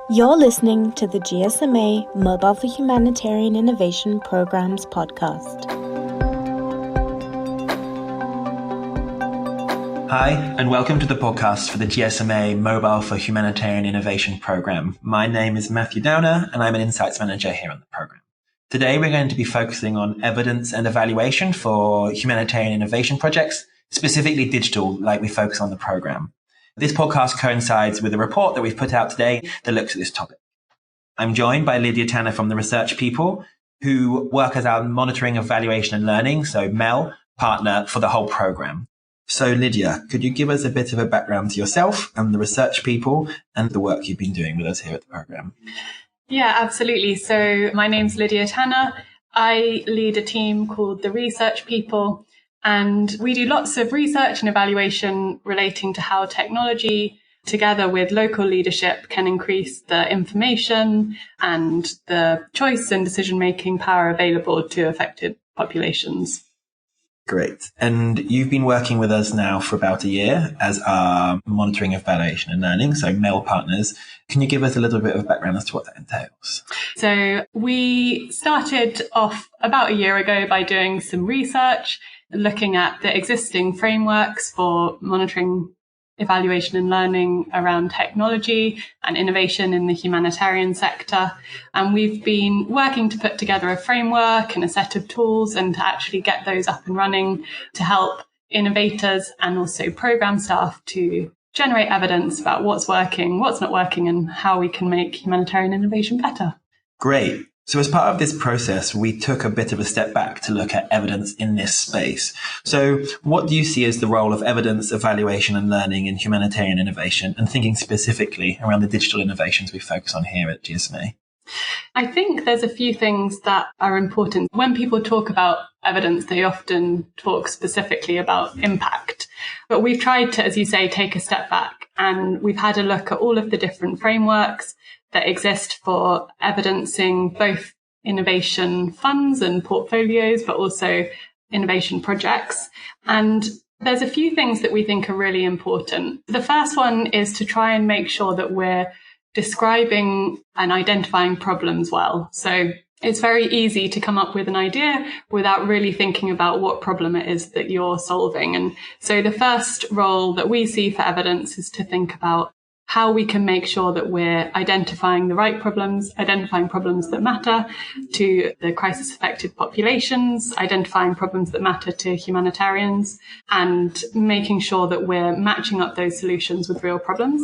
You're listening to the GSMA Mobile for Humanitarian Innovation Programs podcast. Hi, and welcome to the podcast for the GSMA Mobile for Humanitarian Innovation Program. My name is Matthew Downer, and I'm an Insights Manager here on the program. Today, we're going to be focusing on evidence and evaluation for humanitarian innovation projects, specifically digital, like we focus on the program. This podcast coincides with a report that we've put out today that looks at this topic. I'm joined by Lydia Tanner from the research people who work as our monitoring, evaluation and learning, so MEL, partner for the whole program. So Lydia, could you give us a bit of a background to yourself and the research people and the work you've been doing with us here at the program? Yeah, absolutely. So my name's Lydia Tanner. I lead a team called the research people. And we do lots of research and evaluation relating to how technology, together with local leadership, can increase the information and the choice and decision-making power available to affected populations. Great. And you've been working with us now for about a year as our monitoring, evaluation and learning, so MEL partners. Can you give us a little bit of background as to what that entails? So we started off about a year ago by doing some research, looking at the existing frameworks for monitoring, evaluation and learning around technology and innovation in the humanitarian sector. And we've been working to put together a framework and a set of tools and to actually get those up and running to help innovators and also program staff to generate evidence about what's working, what's not working, and how we can make humanitarian innovation better. Great. So as part of this process, we took a bit of a step back to look at evidence in this space. So what do you see as the role of evidence, evaluation and learning in humanitarian innovation, and thinking specifically around the digital innovations we focus on here at GSMA? I think there's a few things that are important. When people talk about evidence, they often talk specifically about impact. But we've tried to, as you say, take a step back, and we've had a look at all of the different frameworks that exist for evidencing both innovation funds and portfolios, but also innovation projects. And there's a few things that we think are really important. The first one is to try and make sure that we're describing and identifying problems well. So it's very easy to come up with an idea without really thinking about what problem it is that you're solving. And so the first role that we see for evidence is to think about how we can make sure that we're identifying the right problems, identifying problems that matter to the crisis-affected populations, identifying problems that matter to humanitarians, and making sure that we're matching up those solutions with real problems.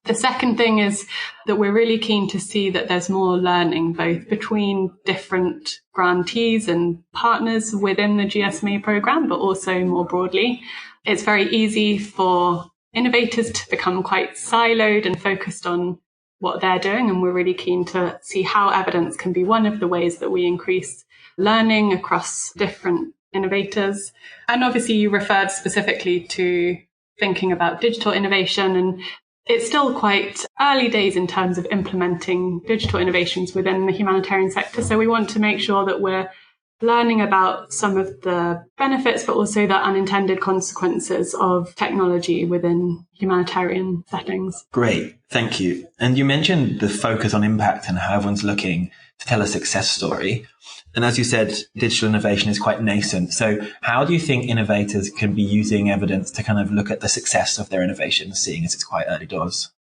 The second thing is that we're really keen to see that there's more learning, both between different grantees and partners within the GSMA program, but also more broadly. It's very easy for innovators to become quite siloed and focused on what they're doing. And we're really keen to see how evidence can be one of the ways that we increase learning across different innovators. And obviously you referred specifically to thinking about digital innovation, and it's still quite early days in terms of implementing digital innovations within the humanitarian sector. So we want to make sure that we're learning about some of the benefits, but also the unintended consequences of technology within humanitarian settings. Great, thank you. And you mentioned the focus on impact and how everyone's looking to tell a success story. And as you said, digital innovation is quite nascent. So how do you think innovators can be using evidence to kind of look at the success of their innovation, seeing as it's quite early doors?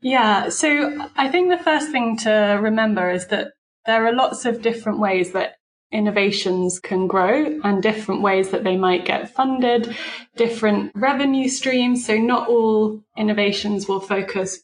Yeah, so I think the first thing to remember is that there are lots of different ways that innovations can grow and different ways that they might get funded, different revenue streams. So not all innovations will focus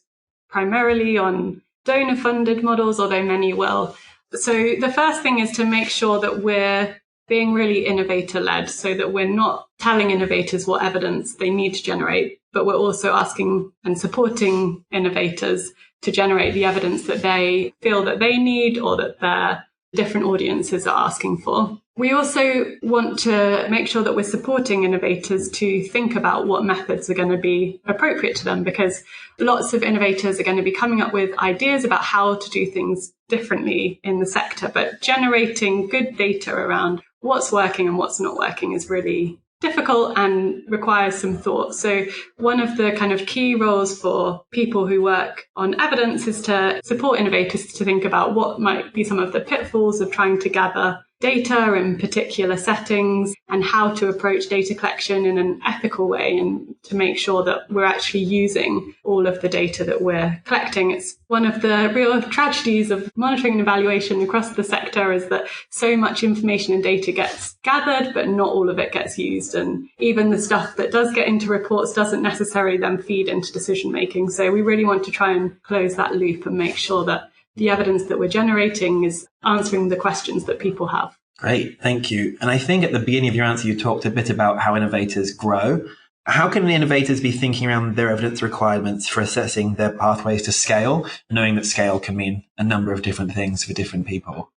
primarily on donor-funded models, although many will. So the first thing is to make sure that we're being really innovator-led, so that we're not telling innovators what evidence they need to generate, but we're also asking and supporting innovators to generate the evidence that they feel that they need or that their different audiences are asking for. We also want to make sure that we're supporting innovators to think about what methods are going to be appropriate to them, because lots of innovators are going to be coming up with ideas about how to do things differently in the sector, but generating good data around what's working and what's not working is really difficult and requires some thought. So one of the kind of key roles for people who work on evidence is to support innovators to think about what might be some of the pitfalls of trying to gather data in particular settings and how to approach data collection in an ethical way and to make sure that we're actually using all of the data that we're collecting. It's one of the real tragedies of monitoring and evaluation across the sector is that so much information and data gets gathered, but not all of it gets used. And even the stuff that does get into reports doesn't necessarily then feed into decision making. So we really want to try and close that loop and make sure that the evidence that we're generating is answering the questions that people have. Great, thank you. And I think at the beginning of your answer, you talked a bit about how innovators grow. How can innovators be thinking around their evidence requirements for assessing their pathways to scale, knowing that scale can mean a number of different things for different people?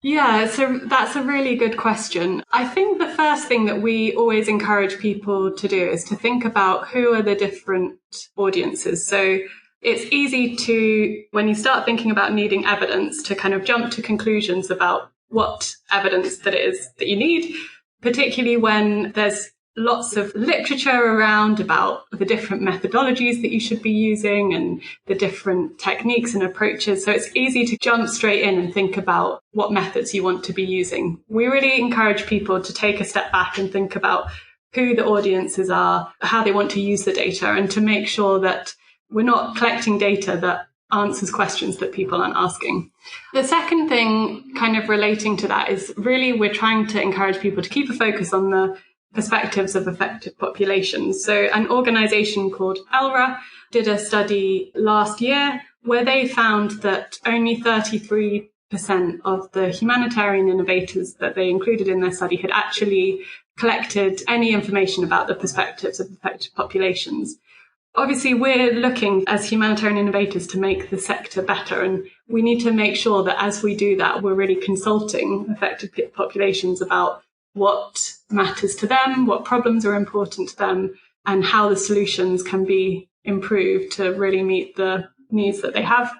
Yeah, so that's a really good question. I think the first thing that we always encourage people to do is to think about who are the different audiences. So it's easy to, when you start thinking about needing evidence, to kind of jump to conclusions about what evidence that is that you need, particularly when there's lots of literature around about the different methodologies that you should be using and the different techniques and approaches. So it's easy to jump straight in and think about what methods you want to be using. We really encourage people to take a step back and think about who the audiences are, how they want to use the data, and to make sure that we're not collecting data that answers questions that people aren't asking. The second thing kind of relating to that is really we're trying to encourage people to keep a focus on the perspectives of affected populations. So an organisation called ELRA did a study last year where they found that only 33% of the humanitarian innovators that they included in their study had actually collected any information about the perspectives of affected populations. Obviously, we're looking as humanitarian innovators to make the sector better, and we need to make sure that as we do that, we're really consulting affected populations about what matters to them, what problems are important to them, and how the solutions can be improved to really meet the needs that they have.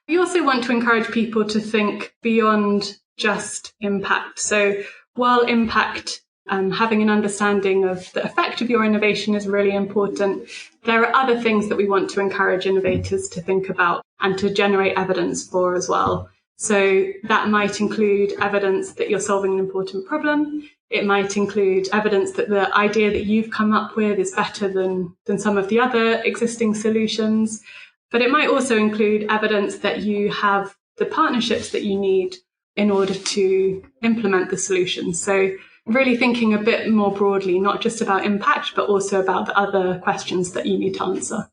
We also want to encourage people to think beyond just impact. So while impact, having an understanding of the effect of your innovation is really important, there are other things that we want to encourage innovators to think about and to generate evidence for as well. So that might include evidence that you're solving an important problem. It might include evidence that the idea that you've come up with is better than some of the other existing solutions. But it might also include evidence that you have the partnerships that you need in order to implement the solution. So really thinking a bit more broadly, not just about impact, but also about the other questions that you need to answer.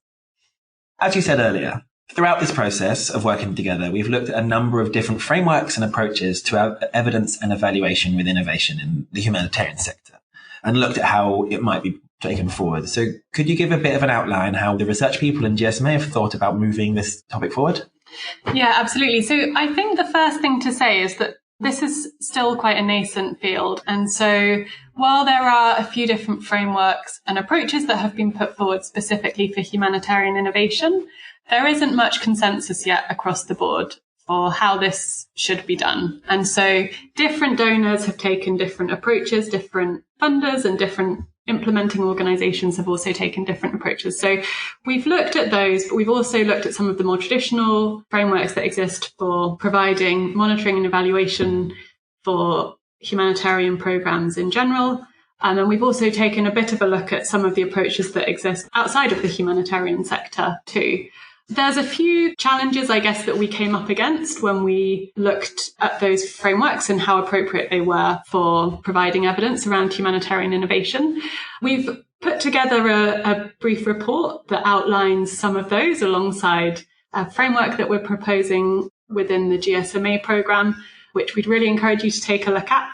As you said earlier, throughout this process of working together, we've looked at a number of different frameworks and approaches to evidence and evaluation with innovation in the humanitarian sector and looked at how it might be taken forward. So could you give a bit of an outline how the research people in GSMA have thought about moving this topic forward? Yeah, absolutely. So I think the first thing to say is that this is still quite a nascent field. And so while there are a few different frameworks and approaches that have been put forward specifically for humanitarian innovation, there isn't much consensus yet across the board for how this should be done. And so different donors have taken different approaches, different funders and different implementing organisations have also taken different approaches. So we've looked at those, but we've also looked at some of the more traditional frameworks that exist for providing monitoring and evaluation for humanitarian programmes in general. And we've also taken a bit of a look at some of the approaches that exist outside of the humanitarian sector too. There's a few challenges, I guess, that we came up against when we looked at those frameworks and how appropriate they were for providing evidence around humanitarian innovation. We've put together a brief report that outlines some of those alongside a framework that we're proposing within the GSMA programme, which we'd really encourage you to take a look at.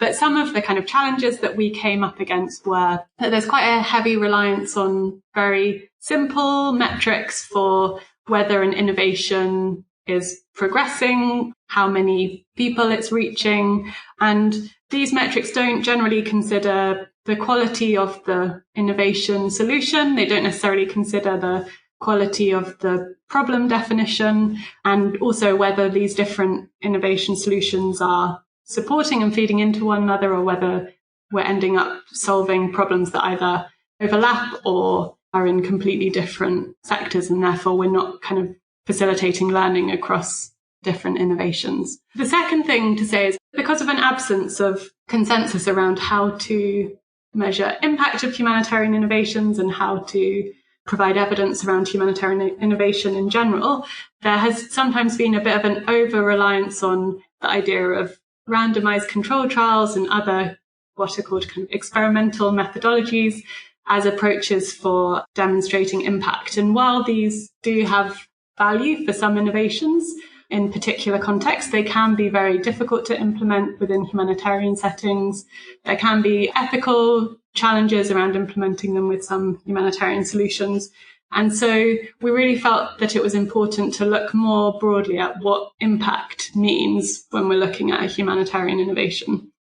But some of the kind of challenges that we came up against were that there's quite a heavy reliance on very simple metrics for whether an innovation is progressing, how many people it's reaching. And these metrics don't generally consider the quality of the innovation solution. They don't necessarily consider the quality of the problem definition, and also whether these different innovation solutions are supporting and feeding into one another, or whether we're ending up solving problems that either overlap or are in completely different sectors, and therefore we're not kind of facilitating learning across different innovations. The second thing to say is because of an absence of consensus around how to measure impact of humanitarian innovations and how to provide evidence around humanitarian innovation in general, there has sometimes been a bit of an over-reliance on the idea of randomized control trials and other what are called kind of experimental methodologies as approaches for demonstrating impact. And while these do have value for some innovations, in particular contexts, they can be very difficult to implement within humanitarian settings. There can be ethical challenges around implementing them with some humanitarian solutions. And so we really felt that it was important to look more broadly at what impact means when we're looking at a humanitarian innovation.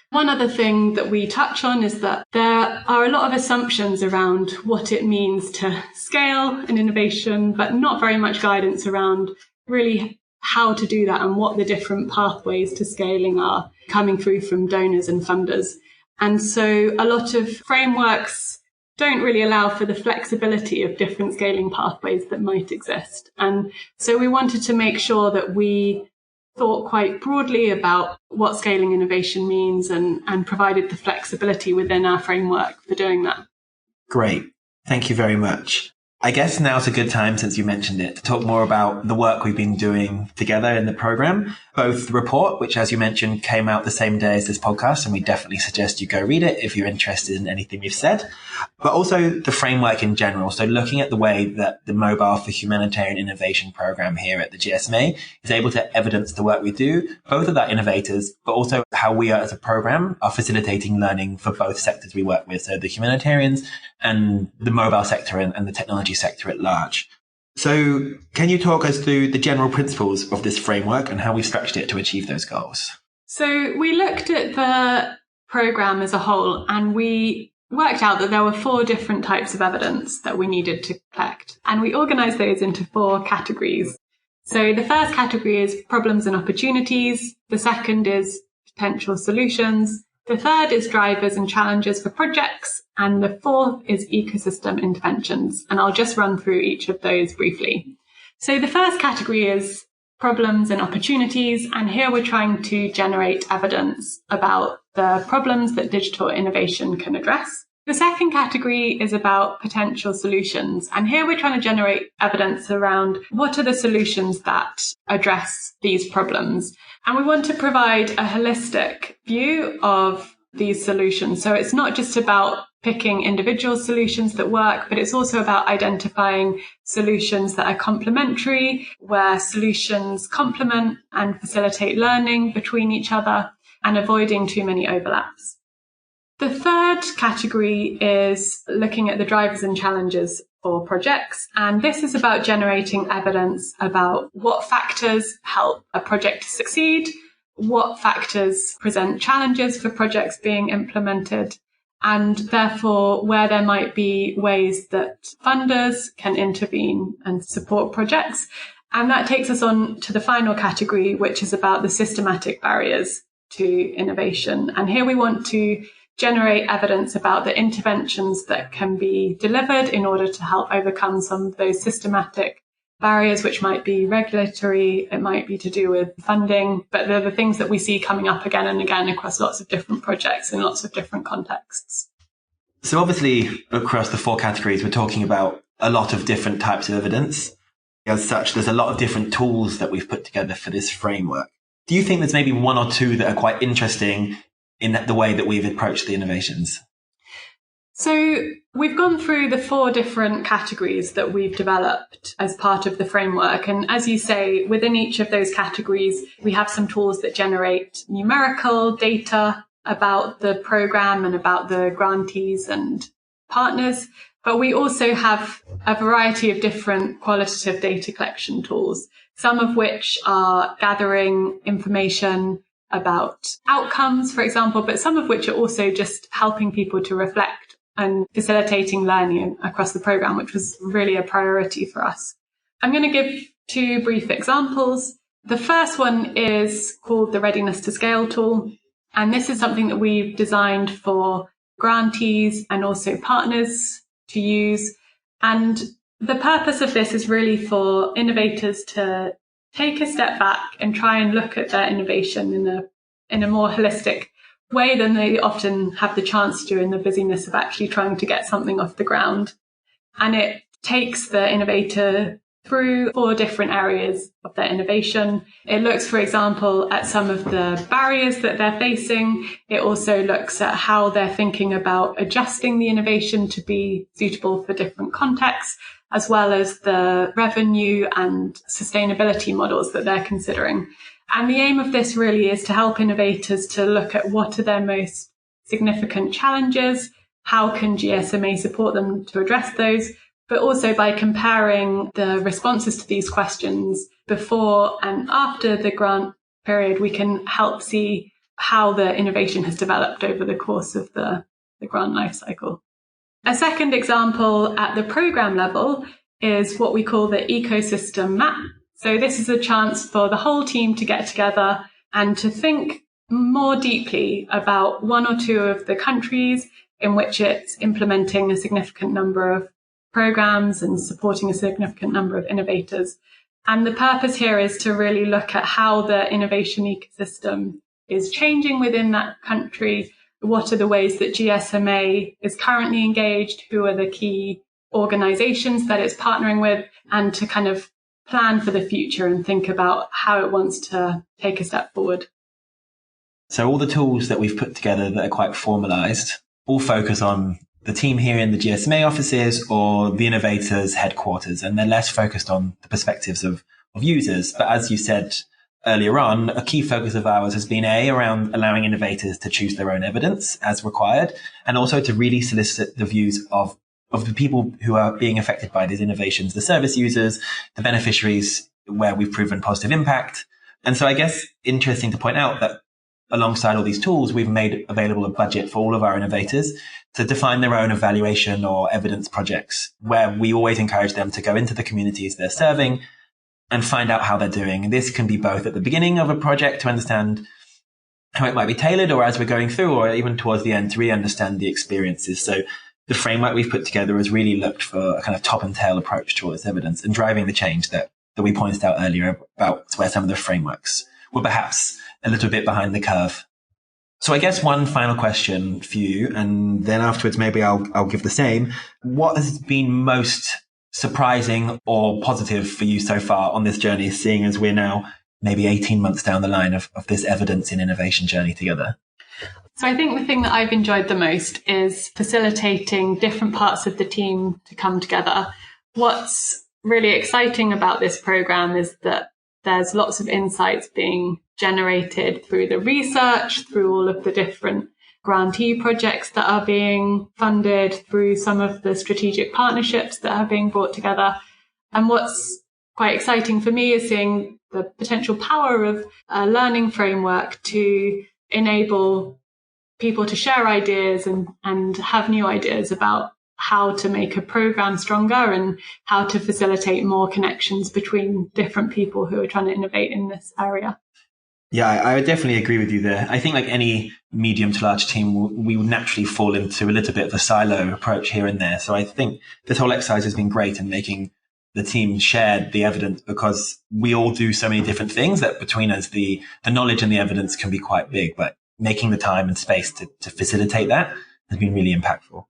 One other thing that we touch on is that there are a lot of assumptions around what it means to scale an innovation, but not very much guidance around really how to do that and what the different pathways to scaling are coming through from donors and funders. And so a lot of frameworks don't really allow for the flexibility of different scaling pathways that might exist. And so we wanted to make sure that we thought quite broadly about what scaling innovation means and provided the flexibility within our framework for doing that. Great. Thank you very much. I guess now's a good time, since you mentioned it, to talk more about the work we've been doing together in the program. Both the report, which, as you mentioned, came out the same day as this podcast, and we definitely suggest you go read it if you're interested in anything we've said, but also the framework in general. So looking at the way that the Mobile for Humanitarian Innovation program here at the GSMA is able to evidence the work we do, both of our innovators, but also how we are as a program are facilitating learning for both sectors we work with, so the humanitarians and the mobile sector and the technology sector at large. So can you talk us through the general principles of this framework and how we structured it to achieve those goals? So we looked at the program as a whole, and we worked out that there were 4 different types of evidence that we needed to collect. And we organized those into 4 categories. So the first category is problems and opportunities. The second is potential solutions. The third is drivers and challenges for projects. And the fourth is ecosystem interventions. And I'll just run through each of those briefly. So the first category is problems and opportunities. And here we're trying to generate evidence about the problems that digital innovation can address. The second category is about potential solutions. And here we're trying to generate evidence around what are the solutions that address these problems. And we want to provide a holistic view of these solutions. So it's not just about picking individual solutions that work, but it's also about identifying solutions that are complementary, where solutions complement and facilitate learning between each other, and avoiding too many overlaps. The third category is looking at the drivers and challenges for projects. And this is about generating evidence about what factors help a project to succeed, what factors present challenges for projects being implemented, and therefore where there might be ways that funders can intervene and support projects. And that takes us on to the final category, which is about the systematic barriers to innovation. And here we want to generate evidence about the interventions that can be delivered in order to help overcome some of those systematic barriers, which might be regulatory, it might be to do with funding, but they're the things that we see coming up again and again across lots of different projects in lots of different contexts. So obviously, across the 4 categories, we're talking about a lot of different types of evidence. As such, there's a lot of different tools that we've put together for this framework. Do you think there's maybe 1 or 2 that are quite interesting in the way that we've approached the innovations? So we've gone through the 4 different categories that we've developed as part of the framework. And as you say, within each of those categories, we have some tools that generate numerical data about the program and about the grantees and partners. But we also have a variety of different qualitative data collection tools, some of which are gathering information about outcomes, for example, but some of which are also just helping people to reflect and facilitating learning across the program, which was really a priority for us. I'm going to give 2 brief examples. The first one is called the Readiness to Scale tool. And this is something that we've designed for grantees and also partners to use. And the purpose of this is really for innovators to take a step back and try and look at their innovation in a more holistic way than they often have the chance to in the busyness of actually trying to get something off the ground. And it takes the innovator through 4 different areas of their innovation. It looks, for example, at some of the barriers that they're facing. It also looks at how they're thinking about adjusting the innovation to be suitable for different contexts, as well as the revenue and sustainability models that they're considering. And the aim of this really is to help innovators to look at what are their most significant challenges, how can GSMA support them to address those, but also by comparing the responses to these questions before and after the grant period, we can help see how the innovation has developed over the course of the grant lifecycle. A second example at the program level is what we call the ecosystem map. So this is a chance for the whole team to get together and to think more deeply about 1 or 2 of the countries in which it's implementing a significant number of programs and supporting a significant number of innovators. And the purpose here is to really look at how the innovation ecosystem is changing within that country. What are the ways that GSMA is currently engaged? Who are the key organizations that it's partnering with? And to kind of plan for the future and think about how it wants to take a step forward. So all the tools that we've put together that are quite formalized all focus on the team here in the GSMA offices or the innovators' headquarters, and they're less focused on the perspectives of users. But as you said earlier on, a key focus of ours has been around allowing innovators to choose their own evidence as required, and also to really solicit the views of the people who are being affected by these innovations, the service users, the beneficiaries where we've proven positive impact. And so I guess interesting to point out that alongside all these tools, we've made available a budget for all of our innovators to define their own evaluation or evidence projects, where we always encourage them to go into the communities they're serving and find out how they're doing. And this can be both at the beginning of a project to understand how it might be tailored, or as we're going through, or even towards the end to really understand the experiences. So the framework we've put together has really looked for a kind of top and tail approach towards evidence and driving the change that we pointed out earlier about where some of the frameworks were perhaps a little bit behind the curve. So I guess one final question for you, and then afterwards maybe I'll give the same. What has been most surprising or positive for you so far on this journey, seeing as we're now maybe 18 months down the line of this evidence in innovation journey together? So I think the thing that I've enjoyed the most is facilitating different parts of the team to come together. What's really exciting about this program is that there's lots of insights being generated through the research, through all of the different grantee projects that are being funded, through some of the strategic partnerships that are being brought together. And what's quite exciting for me is seeing the potential power of a learning framework to enable people to share ideas and have new ideas about how to make a program stronger and how to facilitate more connections between different people who are trying to innovate in this area. Yeah, I would definitely agree with you there. I think like any medium to large team, we would naturally fall into a little bit of a silo approach here and there. So I think this whole exercise has been great in making the team share the evidence, because we all do so many different things that between us, the knowledge and the evidence can be quite big, but making the time and space to facilitate that has been really impactful.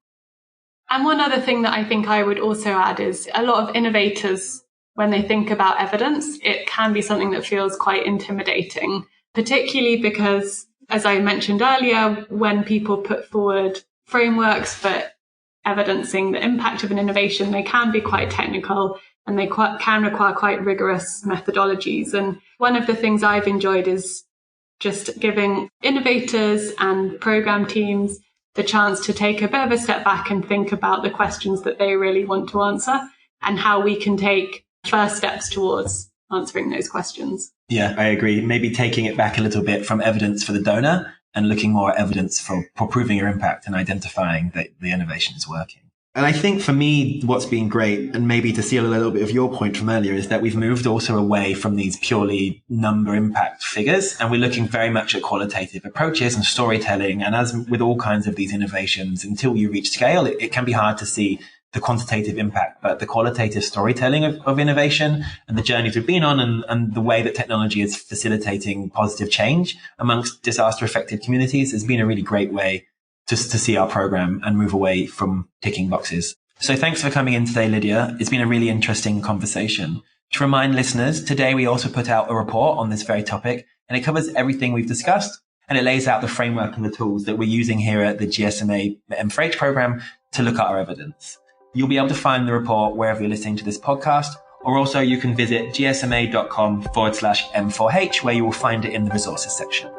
And one other thing that I think I would also add is a lot of innovators, when they think about evidence, it can be something that feels quite intimidating, particularly because, as I mentioned earlier, when people put forward frameworks for evidencing the impact of an innovation, they can be quite technical and they can require quite rigorous methodologies. And one of the things I've enjoyed is just giving innovators and program teams the chance to take a bit of a step back and think about the questions that they really want to answer and how we can take first steps towards answering those questions. Yeah, I agree. Maybe taking it back a little bit from evidence for the donor and looking more at evidence for proving your impact and identifying that the innovation is working. And I think for me, what's been great, and maybe to steal a little bit of your point from earlier, is that we've moved also away from these purely number impact figures. And we're looking very much at qualitative approaches and storytelling. And as with all kinds of these innovations, until you reach scale, it can be hard to see the quantitative impact, but the qualitative storytelling of innovation and the journeys we've been on and the way that technology is facilitating positive change amongst disaster affected communities has been a really great way just to see our program and move away from ticking boxes. So thanks for coming in today, Lydia. It's been a really interesting conversation. To remind listeners, today we also put out a report on this very topic, and it covers everything we've discussed, and it lays out the framework and the tools that we're using here at the GSMA M4H program to look at our evidence. You'll be able to find the report wherever you're listening to this podcast, or also you can visit gsma.com/M4H, where you will find it in the resources section.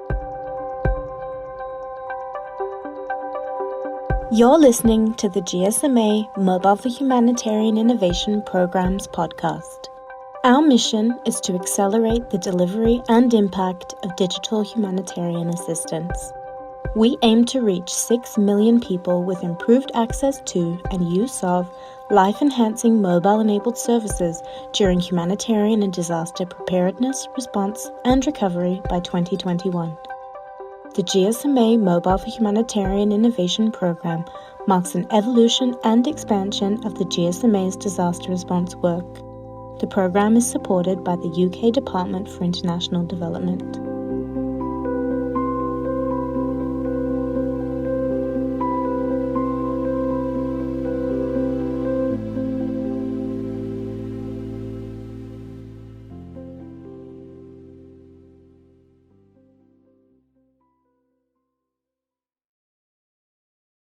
You're listening to the GSMA Mobile for Humanitarian Innovation Programs podcast. Our mission is to accelerate the delivery and impact of digital humanitarian assistance. We aim to reach 6 million people with improved access to and use of life-enhancing mobile-enabled services during humanitarian and disaster preparedness, response, and recovery by 2021. The GSMA Mobile for Humanitarian Innovation Program marks an evolution and expansion of the GSMA's disaster response work. The program is supported by the UK Department for International Development.